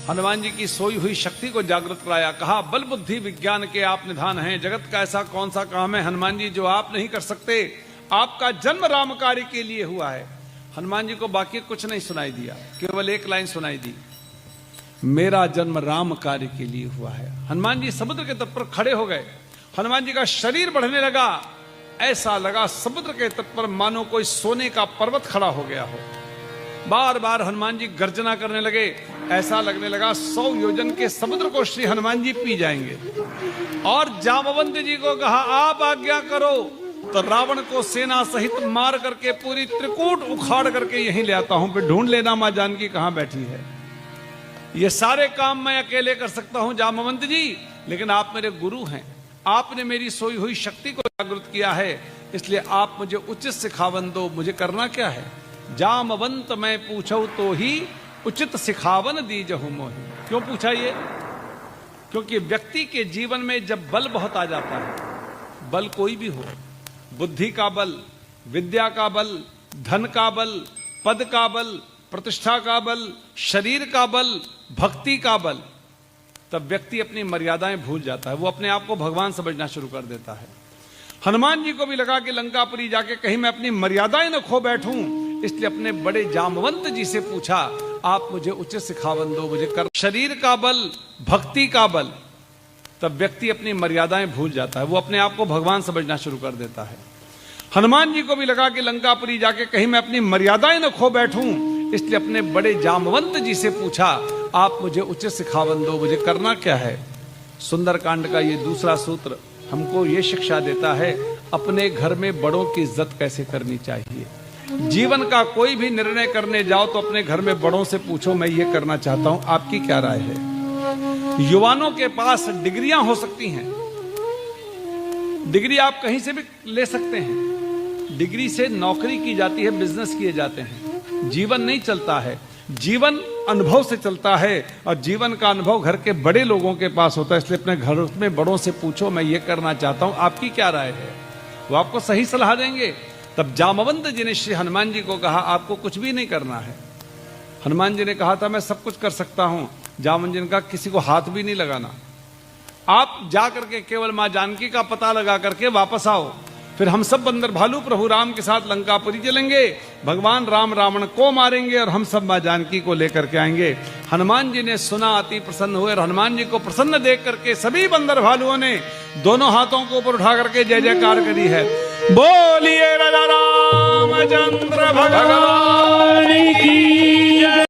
हनुमान जी की सोई हुई शक्ति को जागृत कराया। कहा बल बुद्धि विज्ञान के आप निधान हैं, जगत का ऐसा कौन सा काम है हनुमान जी जो आप नहीं कर सकते। आपका जन्म राम कार्य के लिए हुआ है। हनुमान जी को बाकी कुछ नहीं सुनाई दिया, केवल एक लाइन सुनाई दी, मेरा जन्म राम कार्य के लिए हुआ है। हनुमान जी समुद्र के तट पर खड़े हो गए। हनुमान जी का शरीर बढ़ने लगा, ऐसा लगा समुद्र के तट पर मानो कोई सोने का पर्वत खड़ा हो गया हो। बार बार हनुमान जी गर्जना करने लगे, ऐसा लगने लगा 100 योजन के समुद्र को श्री हनुमान जी पी जाएंगे। और जामवंत जी को कहा आप आज्ञा करो तो रावण को सेना सहित मार करके पूरी त्रिकूट उखाड़ करके यहीं ले आता हूं, फिर ढूंढ लेना मां जानकी कहां बैठी है। ये सारे काम मैं अकेले कर सकता हूं जामवंत जी, लेकिन आप मेरे गुरु हैं, आपने मेरी सोई हुई शक्ति को जागृत किया है, इसलिए आप मुझे उचित सिखावन दो। मुझे करना क्या है? जामवंत मैं पूछो तो ही उचित सिखावन दीजहु मोहि। क्यों पूछा ये? क्योंकि व्यक्ति के जीवन में जब बल बहुत आ जाता है, बल कोई भी हो, बुद्धि का बल, विद्या का बल, धन का बल, पद का बल, प्रतिष्ठा का बल, शरीर का बल, भक्ति का बल, तब व्यक्ति अपनी मर्यादाएं भूल जाता है, वो अपने आप को भगवान समझना शुरू कर देता है। हनुमान जी को भी लगा कि लंकापुरी जाके कहीं मैं अपनी मर्यादाएं न खो बैठूं, इसलिए अपने बड़े जामवंत जी से पूछा आप मुझे उचित सिखावन दो, मुझे कर। शरीर का बल, भक्ति का बल, तब व्यक्ति अपनी मर्यादाएं भूल जाता है, वो अपने आप को भगवान समझना शुरू कर देता है। हनुमान जी को भी लगा कि लंकापुरी जाके कहीं मैं अपनी मर्यादाएं न खो बैठूं, इसलिए अपने बड़े जामवंत जी से पूछा आप मुझे उचित सिखावन दो, मुझे करना क्या है। सुंदरकांड का ये दूसरा सूत्र हमको ये शिक्षा देता है अपने घर में बड़ों की इज्जत कैसे करनी चाहिए। जीवन का कोई भी निर्णय करने जाओ तो अपने घर में बड़ों से पूछो मैं ये करना चाहता हूं, आपकी क्या राय है। युवानों के पास डिग्रियां हो सकती हैं, डिग्री आप कहीं से भी ले सकते हैं, डिग्री से नौकरी की जाती है, बिजनेस किए जाते हैं, जीवन नहीं चलता है। जीवन अनुभव से चलता है और जीवन का अनुभव घर के बड़े लोगों के पास होता है, इसलिए अपने घर में बड़ों से पूछो मैं ये करना चाहता हूं, आपकी क्या राय है, वो आपको सही सलाह देंगे। तब जामवंत जी ने श्री हनुमान जी को कहा आपको कुछ भी नहीं करना है। हनुमान जी ने कहा था मैं सब कुछ कर सकता हूं। जामवंत जी ने कहा किसी को हाथ भी नहीं लगाना, आप जा करके केवल मां जानकी का पता लगा करके वापस आओ, फिर हम सब बंदर भालू प्रभु राम के साथ लंकापुरी चलेंगे, भगवान राम रावण को मारेंगे और हम सब मां जानकी को लेकर के आएंगे। हनुमान जी ने सुना, अति प्रसन्न हुए और हनुमान जी को प्रसन्न देख करके सभी बंदर भालुओं ने दोनों हाथों को ऊपर उठा करके जय जयकार करी है। बोलिए राजा रामचंद्र भगवान की जय।